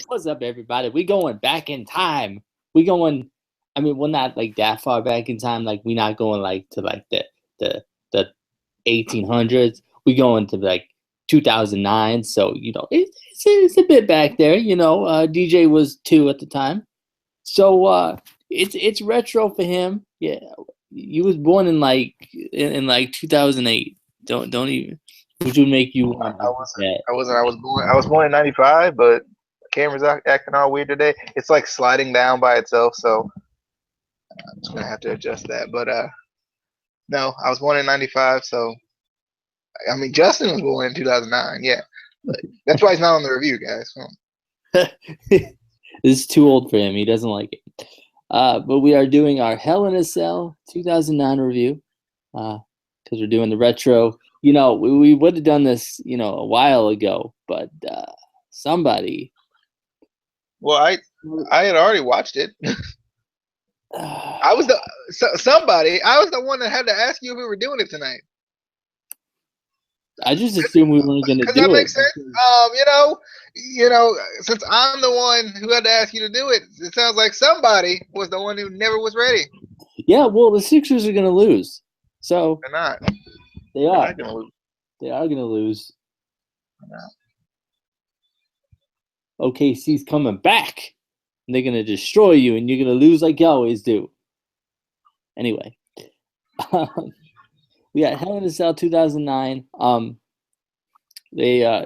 What's up, everybody? We going back in time. We going. I mean, we're not like that far back in time. Like we not going like to like the 1800s. We going to like 2009. So it's a bit back there. DJ was 2 at the time. So it's retro for him. Yeah, you was born in like 2008. Don't even. Which would make you want I wasn't. I wasn't. I was born in '95, but camera's acting all weird today. It's like sliding down by itself, so I'm just gonna have to adjust that. But no, I was born in '95, so I mean Justin was born in 2009. Yeah, but that's why he's not on the review, guys. This is too old for him. He doesn't like it. But we are doing our Hell in a Cell 2009 review because we're doing the retro. We would have done this, a while ago, but somebody. Well, I had already watched it. I was somebody. I was the one that had to ask you if we were doing it tonight. I just assumed we weren't going to do it. Does that make sense? Since I'm the one who had to ask you to do it, it sounds like somebody was the one who never was ready. Yeah, well, the Sixers are going to lose. So they're not. They are. They are going to lose. OKC's coming back. And they're going to destroy you, and you're going to lose like you always do. Anyway. We got Hell in a Cell 2009. They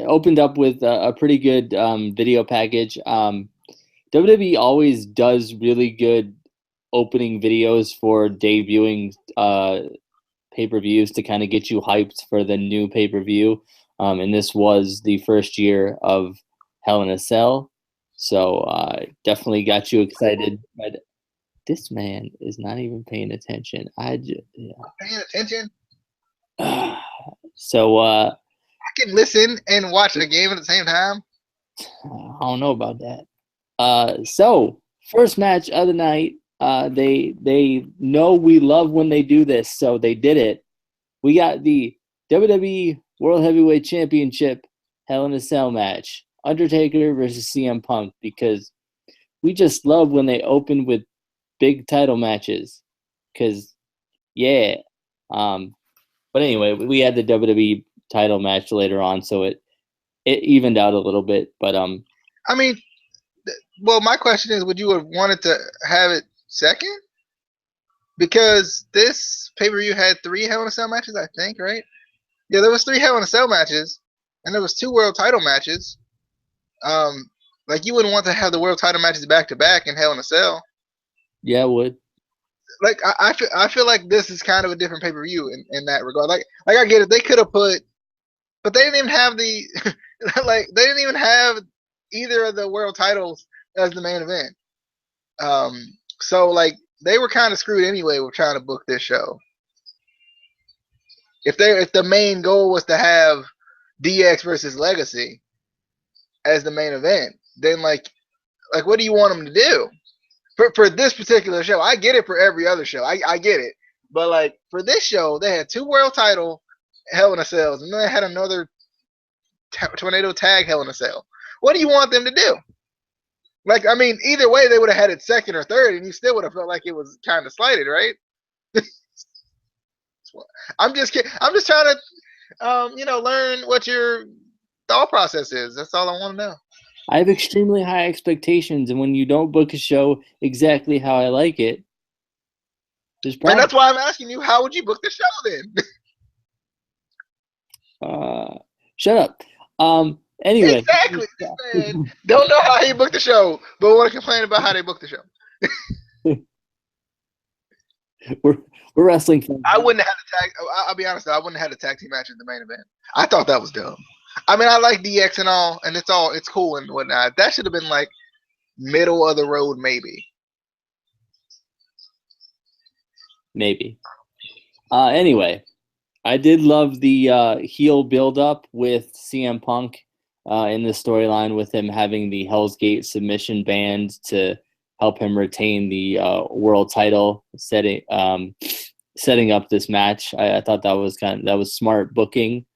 opened up with a pretty good video package. WWE always does really good opening videos for debuting pay-per-views to kind of get you hyped for the new pay-per-view. And this was the first year of Hell in a Cell. So definitely got you excited. But this man is not even paying attention. Paying attention? So I can listen and watch a game at the same time. I don't know about that. So first match of the night. They know we love when they do this, so they did it. We got the WWE World Heavyweight Championship Hell in a Cell match. Undertaker versus CM Punk, because we just love when they open with big title matches. Because, yeah. But anyway, we had the WWE title match later on, so it evened out a little bit. But I mean, well, my question is, would you have wanted to have it second? Because this pay-per-view had 3 Hell in a Cell matches, I think, right? Yeah, there was 3 Hell in a Cell matches, and there was 2 world title matches. Like you wouldn't want to have the world title matches back to back in Hell in a Cell. Yeah, it would. Like I feel like this is kind of a different pay-per-view in that regard. Like I get it, they could have put, but they didn't even have the like they didn't even have either of the world titles as the main event. So like they were kind of screwed anyway with trying to book this show. If the main goal was to have DX versus Legacy as the main event, then like what do you want them to do? For this particular show, I get it for every other show. I get it. But like for this show, they had 2 world title Hell in a Cells, and then they had another tornado tag Hell in a Cell. What do you want them to do? Like, I mean, either way, they would have had it second or third, and you still would have felt like it was kind of slighted, right? I'm just kidding. I'm just trying to, learn what your thought process is. That's all I want to know. I have extremely high expectations, and when you don't book a show exactly how I like it, there's problems. And that's why I'm asking you, how would you book the show then? Shut up. Anyway. Exactly. This man don't know how he booked the show, but want to complain about how they booked the show. We're wrestling fans. I wouldn't have had a tag. I'll be honest, I wouldn't have had a tag team match in the main event. I thought that was dumb. I mean, I like DX and all, and it's cool and whatnot. That should have been like middle of the road, maybe. Maybe. Anyway, I did love the heel build-up with CM Punk in the storyline, with him having the Hell's Gate submission band to help him retain the world title, setting up this match. I thought that was smart booking.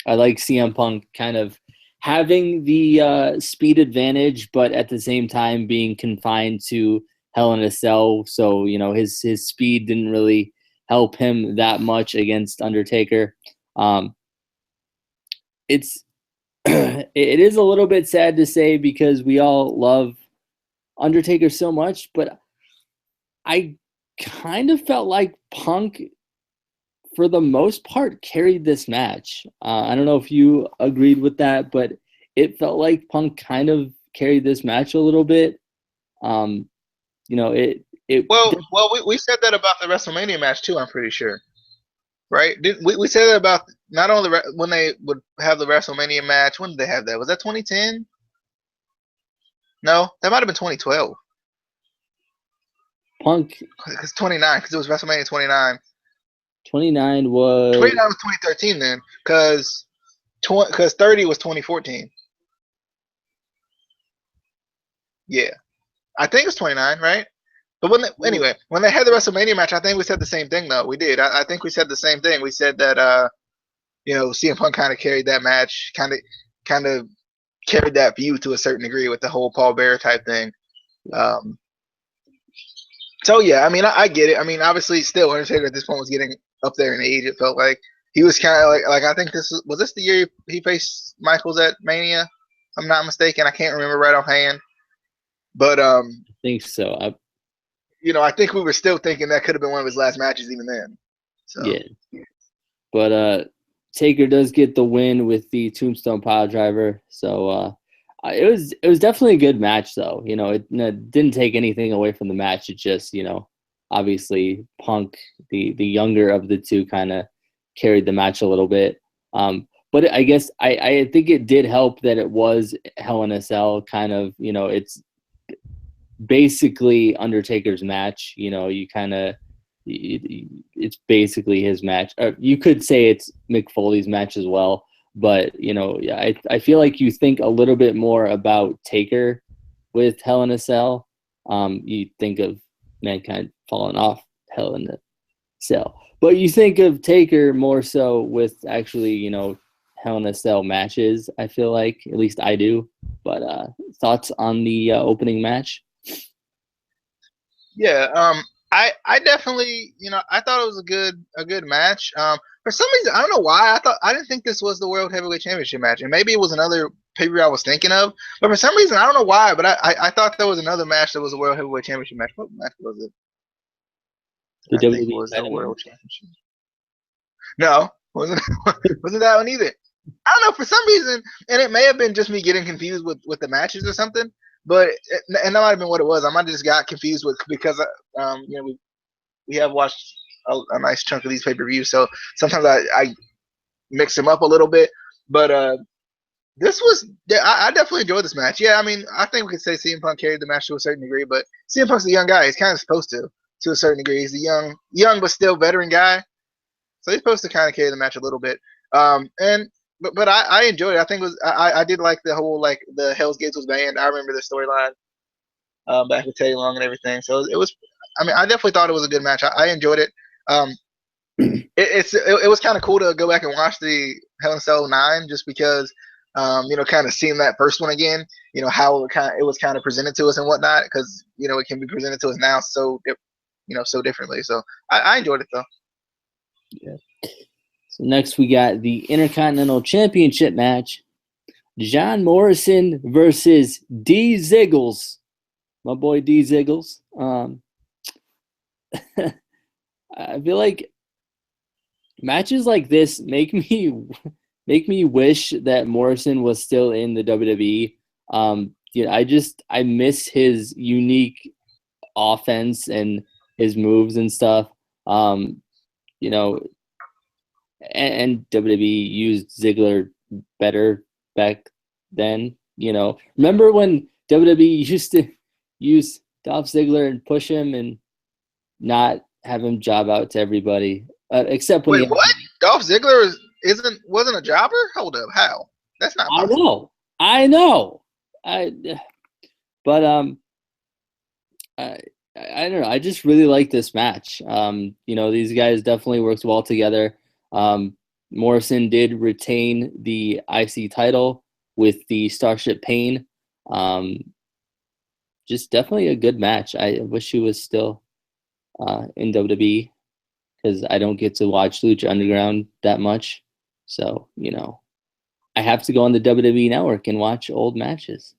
I like CM Punk kind of having the speed advantage, but at the same time being confined to Hell in a Cell. So, his speed didn't really help him that much against Undertaker. It's it is a little bit sad to say because we all love Undertaker so much, but I kind of felt like Punk, for the most part, carried this match. I don't know if you agreed with that, but it felt like Punk kind of carried this match a little bit. We said that about the WrestleMania match too. I'm pretty sure, right? We said that about not only when they would have the WrestleMania match. When did they have that? Was that 2010? No, that might have been 2012. Punk, because 29, because it was WrestleMania 29. 29 was 2013 then, because 30 was 2014. Yeah, I think it's 29, right? But when they had the WrestleMania match, I think we said the same thing though. We did. I think we said the same thing. We said that CM Punk kind of carried that match, kind of carried that view to a certain degree with the whole Paul Bearer type thing. So yeah, I mean, I get it. I mean, obviously, still Undertaker at this point was getting up there in age. It felt like he was kind of like I think this was the year he faced Michaels at Mania. If I'm not mistaken. I can't remember right offhand, but I think so. I think we were still thinking that could have been one of his last matches even then. So. Yeah, but Taker does get the win with the Tombstone Piledriver. So it was definitely a good match, though. It didn't take anything away from the match. It just, obviously Punk, the younger of the two, kind of carried the match a little bit. But I guess I think it did help that it was Hell in a Cell. Kind of, it's basically Undertaker's match. It's basically his match. You could say it's Mick Foley's match as well. But, I feel like you think a little bit more about Taker with Hell in a Cell. You think of Mankind falling off Hell in a Cell. But you think of Taker more so with actually, Hell in a Cell matches, I feel like. At least I do. But thoughts on the opening match? Yeah, I definitely, I thought it was a good match. For some reason, I don't know why. I didn't think this was the World Heavyweight Championship match, and maybe it was another pay-per-view I was thinking of. But for some reason, I don't know why, but I thought there was another match that was a World Heavyweight Championship match. What match was it? The I think WWE was the World Championship. No, wasn't that one either. I don't know, for some reason, and it may have been just me getting confused with the matches or something. But and that might have been what it was. I might have just got confused because we have watched a nice chunk of these pay-per-views, so sometimes I mix them up a little bit. But I definitely enjoyed this match. Yeah, I mean, I think we could say CM Punk carried the match to a certain degree, but CM Punk's a young guy. He's kind of supposed to a certain degree. He's a young but still veteran guy, so he's supposed to kind of carry the match a little bit. But I enjoyed it. I think it was I did like the whole the Hell's Gates was banned. I remember the storyline back with Teddy Long and everything. So it was. I mean, I definitely thought it was a good match. I enjoyed it. It was kind of cool to go back and watch the Hell in a Cell 9 just because kind of seeing that first one again. How it was kind of presented to us and whatnot, because it can be presented to us now so differently. So I enjoyed it though. Yeah. So next we got the Intercontinental Championship match. John Morrison versus D. Ziggles. My boy D. Ziggles. I feel like matches like this make me wish that Morrison was still in the WWE. I miss his unique offense and his moves and stuff. And WWE used Ziggler better back then. Remember when WWE used to use Dolph Ziggler and push him and not have him job out to everybody, except when what? Dolph Ziggler wasn't a jobber? Hold up, how? That's not possible. I know. But I don't know. I just really like this match. These guys definitely worked well together. Morrison did retain the IC title with the Starship Pain. Just definitely a good match. I wish he was still in WWE because I don't get to watch Lucha Underground that much. So, you know, I have to go on the WWE Network and watch old matches.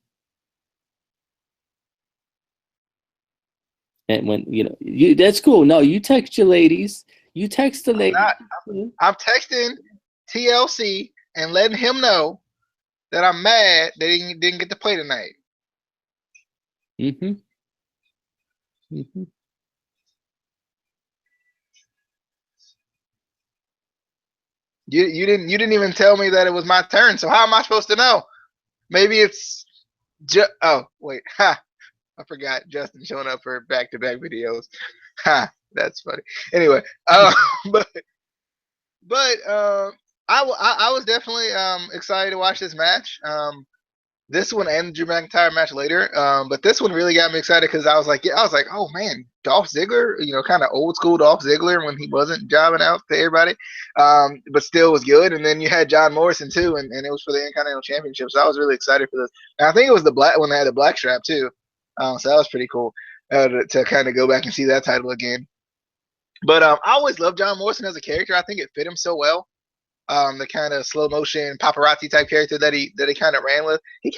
And when, you know, that's cool. No, you text your ladies. You text the ladies. I'm texting TLC and letting him know that I'm mad that he didn't get to play tonight. Mm-hmm. You didn't even tell me that it was my turn. So how am I supposed to know? Maybe it's oh wait, ha! I forgot Justin showing up for back-to-back videos. Ha! That's funny. Anyway, but I was definitely excited to watch this match. This one and the Drew McIntyre match later. But this one really got me excited because I was like, oh man, Dolph Ziggler, you know, kind of old school Dolph Ziggler when he wasn't jobbing out to everybody, but still was good. And then you had John Morrison too, and it was for the Intercontinental Championship. So I was really excited for this. And I think it was the black when they had the black strap too. So that was pretty cool to kind of go back and see that title again. But I always loved John Morrison as a character. I think it fit him so well. The kind of slow motion paparazzi type character that he kind of ran with. He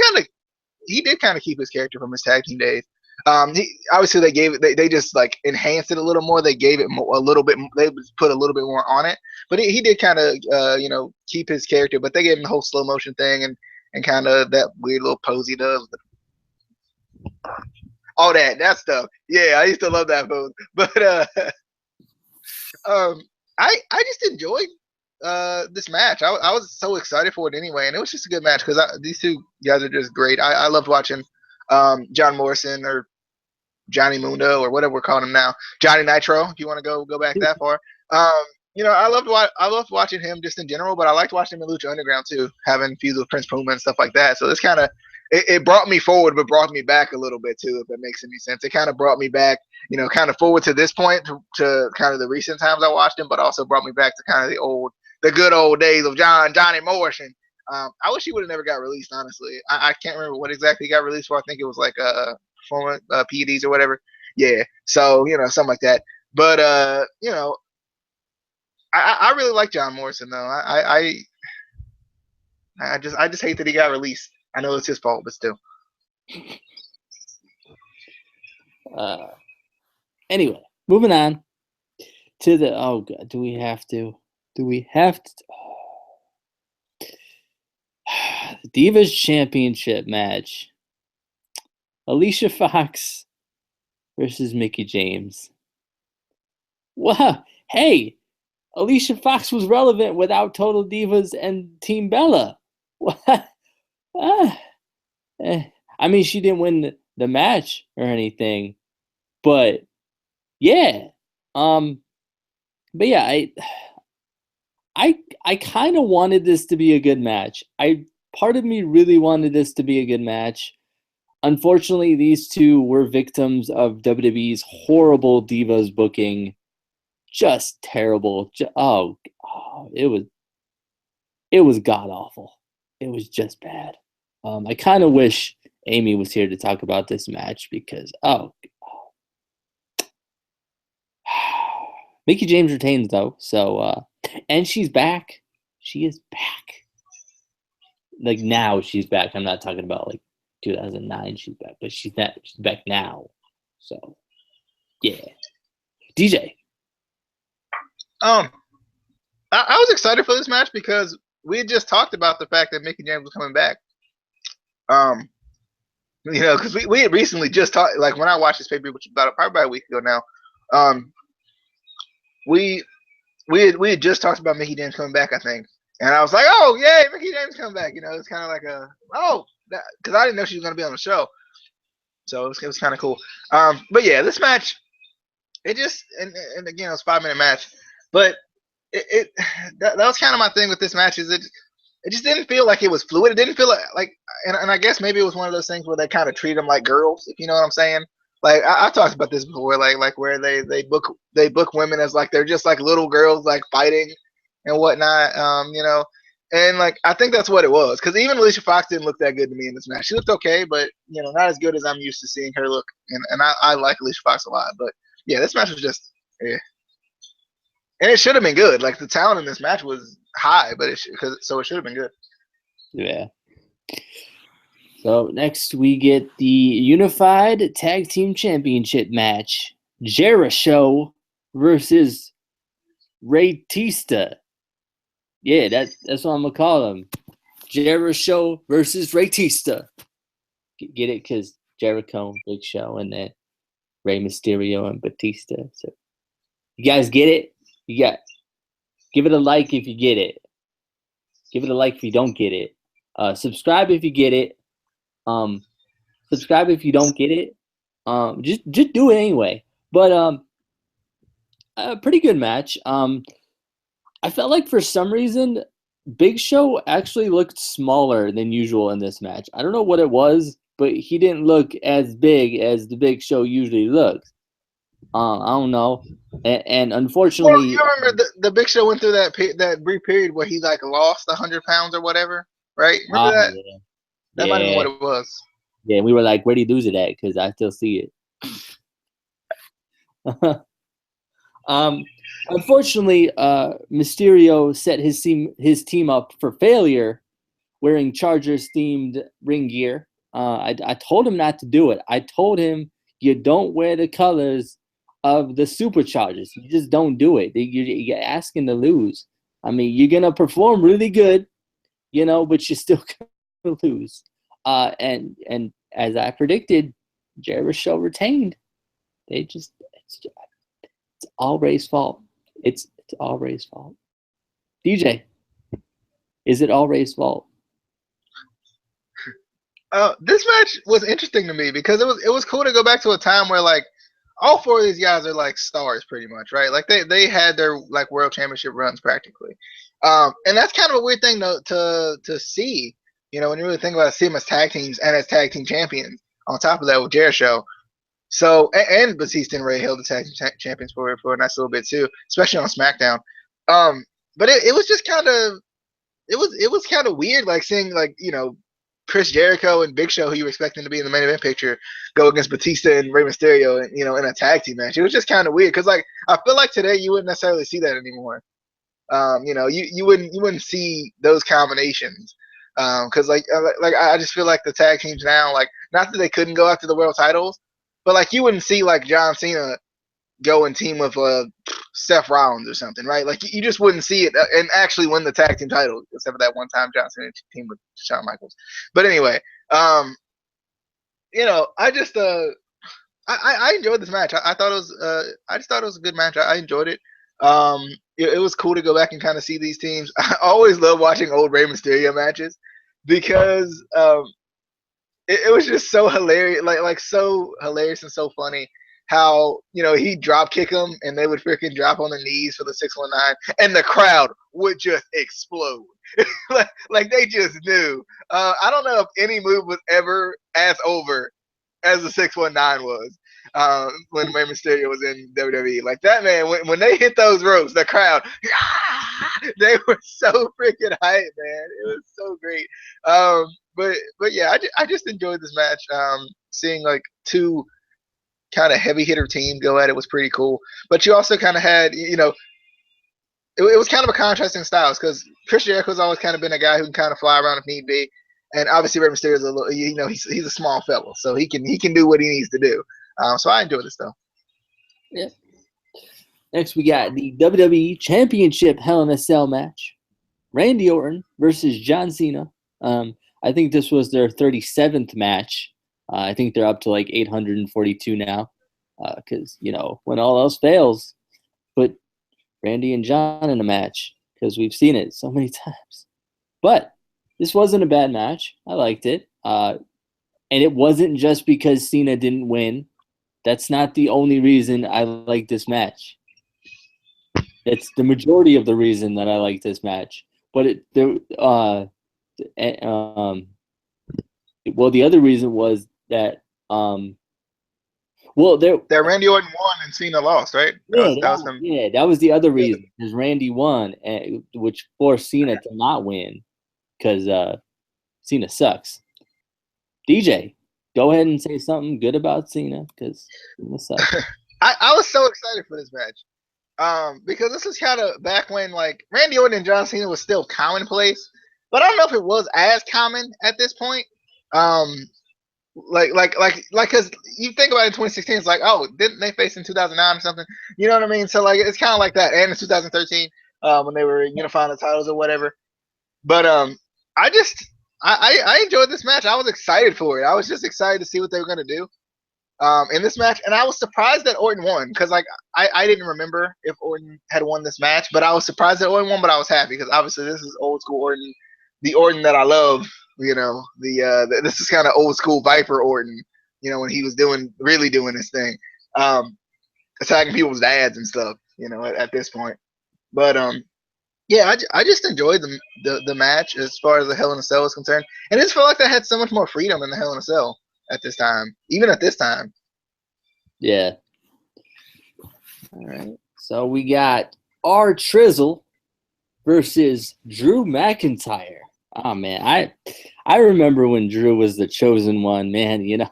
did kind of keep his character from his tag team days. Obviously they just like enhanced it a little more. They gave it a little bit. They put a little bit more on it. But he did kind of you know, keep his character. But they gave him the whole slow motion thing and kind of that weird little pose he does. All that stuff. Yeah, I used to love that pose. But I just enjoyed this match. I was so excited for it anyway, and it was just a good match because these two guys are just great. I loved watching John Morrison or Johnny Mundo or whatever we're calling him now, Johnny Nitro, if you want to go back that far. You know, I loved watching him just in general, but I liked watching him in Lucha Underground too, having feuds with Prince Puma and stuff like that. So this kind of it brought me forward, but brought me back a little bit too, if that makes any sense. It kind of brought me back, you know, kind of forward to this point to kind of the recent times I watched him, but also brought me back to kind of the good old days of Johnny Morrison. I wish he would have never got released, honestly. I can't remember what exactly he got released for. I think it was like performance PEDs or whatever. Yeah, so you know, something like that. But you know, I really like John Morrison though. I just hate that he got released. I know it's his fault, but still. Anyway, moving on to the oh god, do we have to? The Divas Championship match. Alicia Fox versus Mickie James. Wow. Hey, Alicia Fox was relevant without Total Divas and Team Bella. What? I mean, she didn't win the match or anything, but yeah. But yeah, I kind of wanted this to be a good match. Part of me really wanted this to be a good match. Unfortunately, these two were victims of WWE's horrible Divas booking. Just terrible. It was god awful. It was just bad. I kind of wish Amy was here to talk about this match because Mickie James retains though, so and she's back. She is back. Like now she's back. I'm not talking about like 2009 she's back, but she's back now. So yeah. DJ. I was excited for this match because we had just talked about the fact that Mickie James was coming back. You know, because we had recently just talked, like when I watched this paper, which was probably about a week ago now. We had just talked about Mickie James coming back, I think, and I was like, oh yay, Mickie James coming back. You know, it's kind of like because I didn't know she was gonna be on the show, so it was kind of cool. But yeah, this match, it just and again, it was a 5-minute match, but that was kind of my thing with this match is it just didn't feel like it was fluid. It didn't feel like and I guess maybe it was one of those things where they kind of treat them like girls, if you know what I'm saying. Like I talked about this before, like where they book women as like they're just like little girls like fighting and whatnot. You know, And like I think that's what it was, because even Alicia Fox didn't look that good to me in this match. She looked okay, but not as good as I'm used to seeing her look. And I like Alicia Fox a lot, but yeah, this match was just and it should have been good. Like the talent in this match was high, but it should have been good. Yeah. So next we get the Unified Tag Team Championship match: Jericho versus Raytista. Yeah, that's what I'm gonna call him. Jericho versus Raytista. Get it? Because Jericho, Big Show, and then Rey Mysterio and Batista. So you guys get it? Give it a like if you get it. Give it a like if you don't get it. Subscribe if you get it. Subscribe if you don't get it. Just do it anyway. But a pretty good match. I felt like for some reason Big Show actually looked smaller than usual in this match. I don't know what it was, but he didn't look as big as the Big Show usually looks. I don't know, and unfortunately, well, you remember the Big Show went through that brief period where he like lost 100 pounds or whatever, right? Remember that? Yeah. That might have been what it was. Yeah, we were like, where did he lose it at? Because I still see it. Unfortunately, Mysterio set his team up for failure, wearing Chargers-themed ring gear. I told him not to do it. I told him you don't wear the colors of the Superchargers. You just don't do it. You're asking to lose. I mean, you're gonna perform really good, but you're still gonna lose. And as I predicted, Jericho retained. It's all Ray's fault. It's all Ray's fault. DJ, is it all Ray's fault? This match was interesting to me because it was cool to go back to a time where like all four of these guys are like stars pretty much, right? Like they had their like world championship runs practically. And that's kind of a weird thing to see, when you really think about it, see them as tag teams and as tag team champions. On top of that with Jericho. So and Batista and Ray held the tag team champions for a nice little bit too, especially on SmackDown. But it was just kind of it was kind of weird, like seeing like Chris Jericho and Big Show, who you were expecting to be in the main event picture, go against Batista and Rey Mysterio, and in a tag team match. It was just kind of weird because like I feel like today you wouldn't necessarily see that anymore. You wouldn't see those combinations because like I just feel like the tag teams now, like not that they couldn't go after the world titles, but like you wouldn't see like John Cena go and team with Seth Rollins or something, right? Like you just wouldn't see it and actually win the tag team title, except for that one time John Cena teamed with Shawn Michaels. But anyway, I just I enjoyed this match. I thought it was I just thought it was a good match. I enjoyed it. It was cool to go back and kind of see these teams. I always love watching old Rey Mysterio matches because it was just so hilarious, like so hilarious and so funny how he'd drop kick them and they would freaking drop on their knees for the 619 and the crowd would just explode. like they just knew. I don't know if any move was ever as over as the 619 was when Rey Mysterio was in WWE. Like that man, when they hit those ropes, the crowd, they were so freaking hype, man. It was so great. But yeah, I just enjoyed this match. Seeing like two kind of heavy hitter team go at it was pretty cool. But you also kind of had, it was kind of a contrasting styles because Chris Jericho's always kind of been a guy who can kind of fly around if need be. And obviously Rey Mysterio's a little, he's a small fellow, so he can do what he needs to do. So I enjoy this though. Yeah. Next we got the WWE Championship Hell in a Cell match. Randy Orton versus John Cena. I think this was their 37th match. I think they're up to like 842 now. Because, when all else fails, put Randy and John in a match. Because we've seen it so many times. But this wasn't a bad match. I liked it. And it wasn't just because Cena didn't win. That's not the only reason I like this match. It's the majority of the reason that I like this match. But the other reason was that Well, that Randy Orton won and Cena lost, right? yeah, That was him. that was the other reason because Randy won, which forced Cena to not win because Cena sucks. DJ, go ahead and say something good about Cena because Cena sucks. I was so excited for this match. Because this is kind of back when like Randy Orton and John Cena was still commonplace, but I don't know if it was as common at this point. Um, because you think about it in 2016, it's like, oh, didn't they face in 2009 or something? You know what I mean? So like, it's kind of like that, and in 2013, when they were unifying the titles or whatever. But I just I enjoyed this match. I was excited for it. I was just excited to see what they were gonna do in this match, and I was surprised that Orton won because like I didn't remember if Orton had won this match, but I was surprised that Orton won. But I was happy because obviously this is old school Orton, the Orton that I love. You know, this is kind of old school Viper Orton. You know, when he was really doing his thing, attacking people's dads and stuff. You know, at this point, but yeah, I just enjoyed the match as far as the Hell in a Cell is concerned, and I just felt like they had so much more freedom in the Hell in a Cell at this time, even at this time. Yeah. All right. So we got R Trizzle versus Drew McIntyre. Oh man, I remember when Drew was the chosen one, man. You know,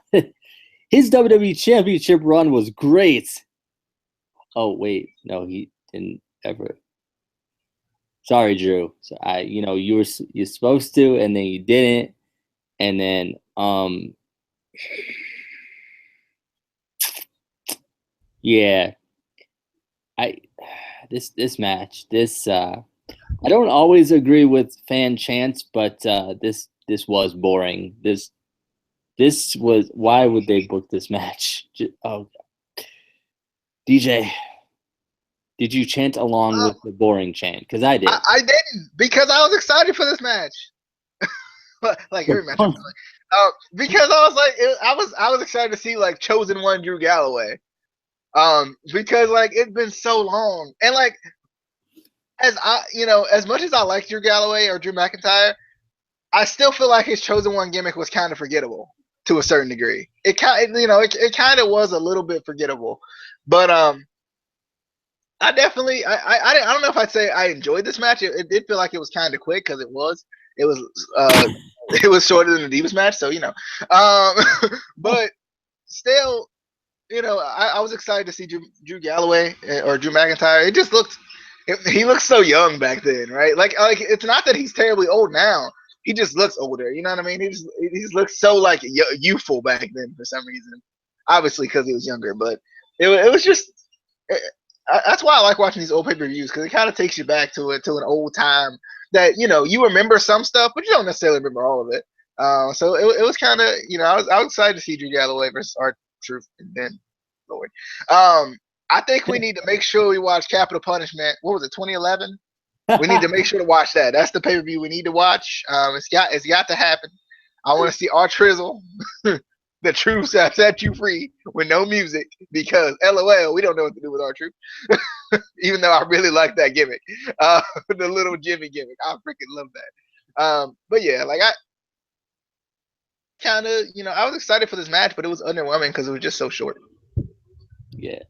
his WWE Championship run was great. Oh wait, no, he didn't ever. Sorry, Drew. So you're supposed to, and then you didn't, and then yeah, this match, I don't always agree with fan chants, but this was boring. This was, why would they book this match? Oh, DJ, did you chant along with the boring chant? Because I did. I didn't because I was excited for this match. Like every match, because I was like, I was excited to see like chosen one Drew Galloway. Because like it's been so long, and like as much as I like Drew Galloway or Drew McIntyre, I still feel like his chosen one gimmick was kind of forgettable to a certain degree. It kind, it kind of was a little bit forgettable, but I definitely, I don't know if I'd say I enjoyed this match. It did feel like it was kind of quick because it was it was shorter than the Divas match, so but still, I was excited to see Drew Galloway or Drew McIntyre. It just he looked so young back then, right? Like it's not that he's terribly old now. He just looks older. You know what I mean? He just looks so like youthful back then for some reason. Obviously because he was younger, but it was just. That's why I like watching these old pay-per-views because it kind of takes you back to an old time that you remember some stuff, but you don't necessarily remember all of it. So it was kind of I was excited to see Drew Galloway versus R-Truth and then Lord. I think we need to make sure we watch Capital Punishment. What was it, 2011? We need to make sure to watch that. That's the pay-per-view we need to watch. It's got to happen. I want to see R-Trizzle. The truth shall set you free with no music because LOL, we don't know what to do with our truth. Even though I really like that gimmick. The little Jimmy gimmick. I freaking love that. But yeah, like I kind of, I was excited for this match, but it was underwhelming because it was just so short. Yeah.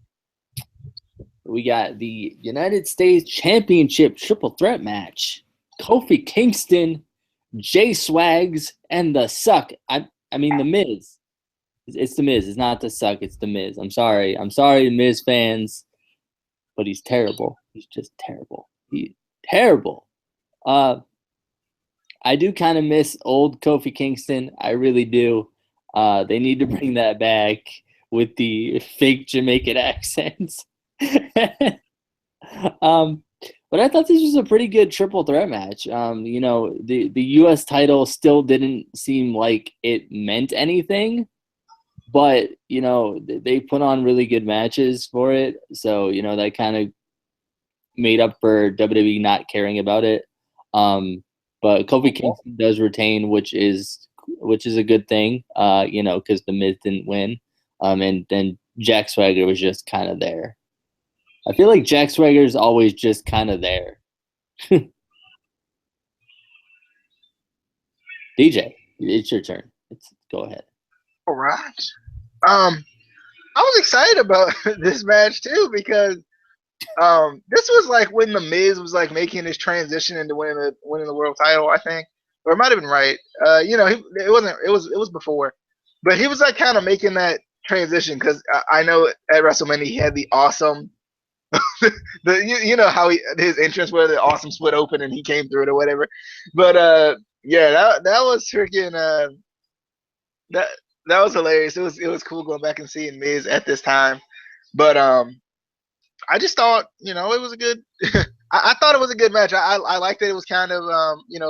We got the United States Championship triple threat match. Kofi Kingston, Jay Swags, and the Suck. I mean the Miz. It's the Miz. It's not the Suck. It's the Miz. I'm sorry, Miz fans, but he's terrible. He's just terrible. He's terrible. I do kind of miss old Kofi Kingston. I really do. They need to bring that back with the fake Jamaican accents. But I thought this was a pretty good triple threat match. The U.S. title still didn't seem like it meant anything. But, they put on really good matches for it. So, that kind of made up for WWE not caring about it. But Kofi Kingston does retain, which is a good thing, because the Miz didn't win. And then Jack Swagger was just kind of there. I feel like Jack Swagger is always just kind of there. DJ, it's your turn. Go ahead. All right. I was excited about this match too because this was like when the Miz was like making his transition into winning the world title, I think, or it might have been right. It wasn't. It was before, but he was like kind of making that transition because I know at WrestleMania he had the awesome, you know how his entrance where the awesome split open and he came through it or whatever. But yeah, that was freaking that that was hilarious. It was cool going back and seeing Miz at this time, but I just thought, it was a good. I thought it was a good match. I liked that it was kind of,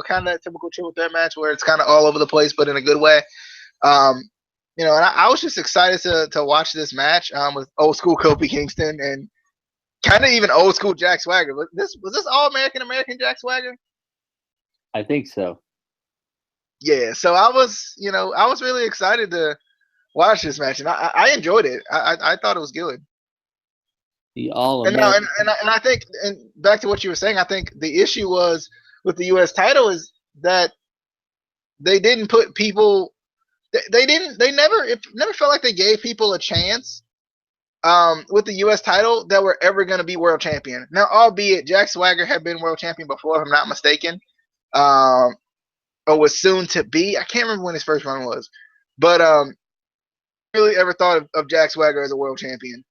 kind of that typical triple threat match where it's kind of all over the place, but in a good way. Um, and I was just excited to watch this match with old school Kofi Kingston and kind of even old school Jack Swagger. Was this all American Jack Swagger? I think so. Yeah. So I was really excited to watch this match, and I enjoyed it. I thought it was good. The All And now, American. and I think, and back to what you were saying, I think the issue was with the U.S. title is that they didn't put people. It never felt like they gave people a chance with the U.S. title that were ever going to be world champion. Now, albeit Jack Swagger had been world champion before, if I'm not mistaken, or was soon to be. I can't remember when his first run was, but really ever thought of Jack Swagger as a world champion.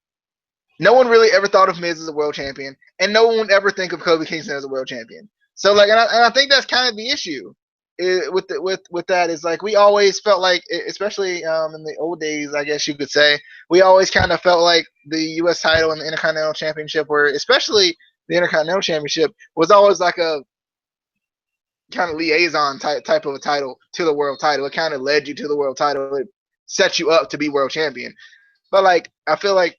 No one really ever thought of Miz as a world champion, and no one would ever think of Kofi Kingston as a world champion. So, like, and I think that's kind of the issue with that is like we always felt like, especially in the old days, I guess you could say, we always kind of felt like the U.S. title and the Intercontinental Championship were, especially the Intercontinental Championship, was always like a kind of liaison type of a title to the world title. It kind of led you to the world title. It set you up to be world champion. But like, I feel like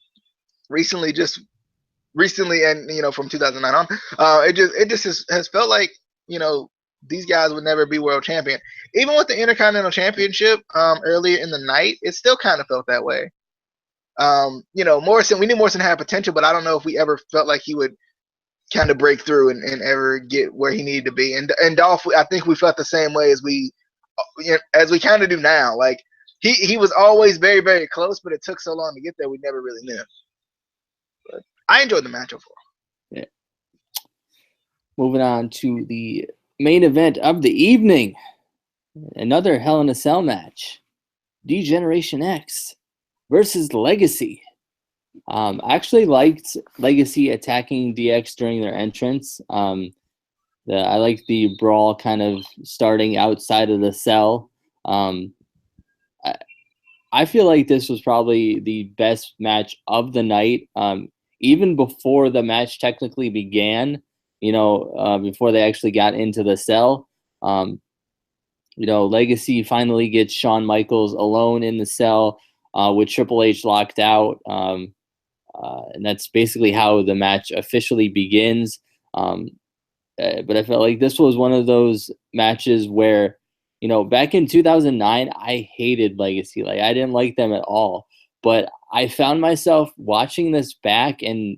recently, and from 2009 on, it just has felt like these guys would never be world champion. Even with the Intercontinental Championship earlier in the night, it still kind of felt that way. Morrison, we knew Morrison had potential, but I don't know if we ever felt like he would kind of break through and ever get where he needed to be. And Dolph, I think we felt the same way as we kind of do now. Like he was always very, very close, but it took so long to get there, we never really knew. But I enjoyed the match overall. Yeah. Moving on to the main event of the evening, another Hell in a Cell match, D-Generation X versus Legacy. I actually liked Legacy attacking DX during their entrance. I like the brawl kind of starting outside of the cell. I feel like this was probably the best match of the night. Even before the match technically began, before they actually got into the cell, Legacy finally gets Shawn Michaels alone in the cell with Triple H locked out. And that's basically how the match officially begins. But I felt like this was one of those matches where, back in 2009, I hated Legacy. Like, I didn't like them at all. But I found myself watching this back and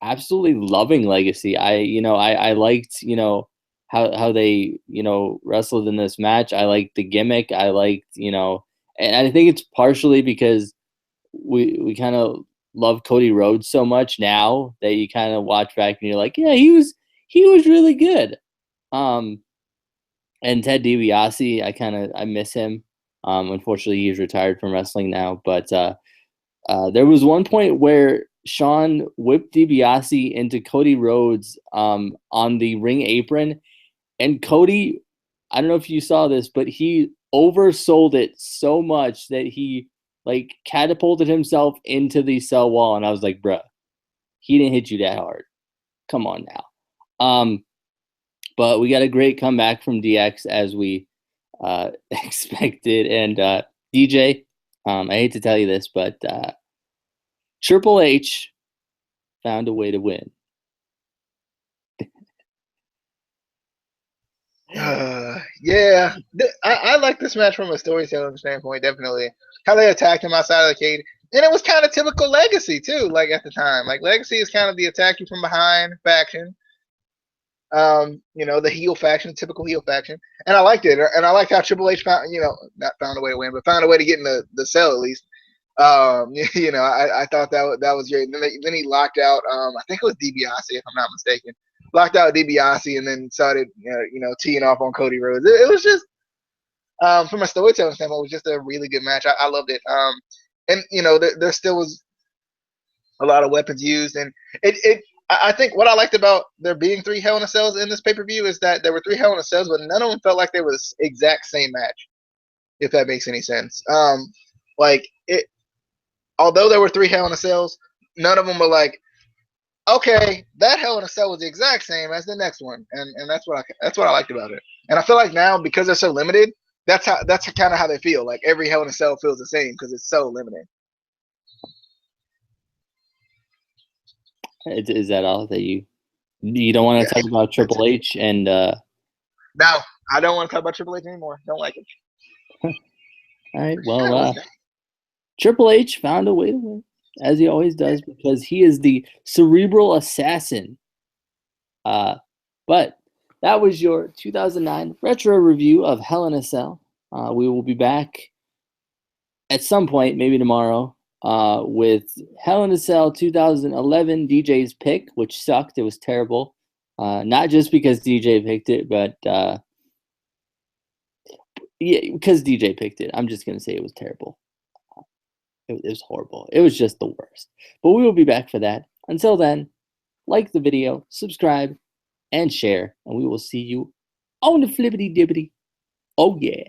absolutely loving Legacy. I liked, how they, wrestled in this match. I liked the gimmick. I liked, and I think it's partially because we kind of love Cody Rhodes so much now that you kind of watch back and you're like, yeah, he was really good. And Ted DiBiase, I miss him. Unfortunately, he's retired from wrestling now. But there was one point where Shawn whipped DiBiase into Cody Rhodes on the ring apron, and Cody, I don't know if you saw this, but he oversold it so much that he catapulted himself into the cell wall, and I was like, bruh, he didn't hit you that hard. Come on now. But we got a great comeback from DX as we expected. And DJ, I hate to tell you this, but Triple H found a way to win. Yeah, I like this match from a storytelling standpoint, definitely. How they attacked him outside of the cage. And it was kind of typical Legacy, too, like at the time. Like, Legacy is kind of the attack you from behind faction. The heel faction, typical heel faction. And I liked it. And I liked how Triple H found, not found a way to win, but found a way to get in the cell at least. I thought that was great. And then he locked out. I think it was DiBiase, if I'm not mistaken. Locked out DiBiase, and then started, teeing off on Cody Rhodes. It was just, from a storytelling standpoint, it was just a really good match. I loved it. And there still was a lot of weapons used, and I think what I liked about there being 3 Hell in a Cells in this pay-per-view is that there were 3 Hell in a Cells, but none of them felt like they were the exact same match, if that makes any sense. Although there were 3 Hell in a Cells, none of them were like, okay, that Hell in a Cell was the exact same as the next one, and that's what I liked about it. And I feel like now, because they're so limited, that's kind of how they feel. Like every Hell in a Cell feels the same because it's so limited. Is that all that you don't want to talk about Triple H and? No, I don't want to talk about Triple H anymore. Don't like it. All right. Well, Triple H found a way to win, as he always does, because he is the cerebral assassin. But that was your 2009 retro review of Hell in a Cell. We will be back at some point, maybe tomorrow, with Hell in a Cell 2011 DJ's pick, which sucked. It was terrible. Not just because DJ picked it, but because DJ picked it. I'm just going to say it was terrible. It was horrible. It was just the worst. But we will be back for that. Until then, like the video, subscribe, and share. And we will see you on the flippity dippity. Oh, yeah.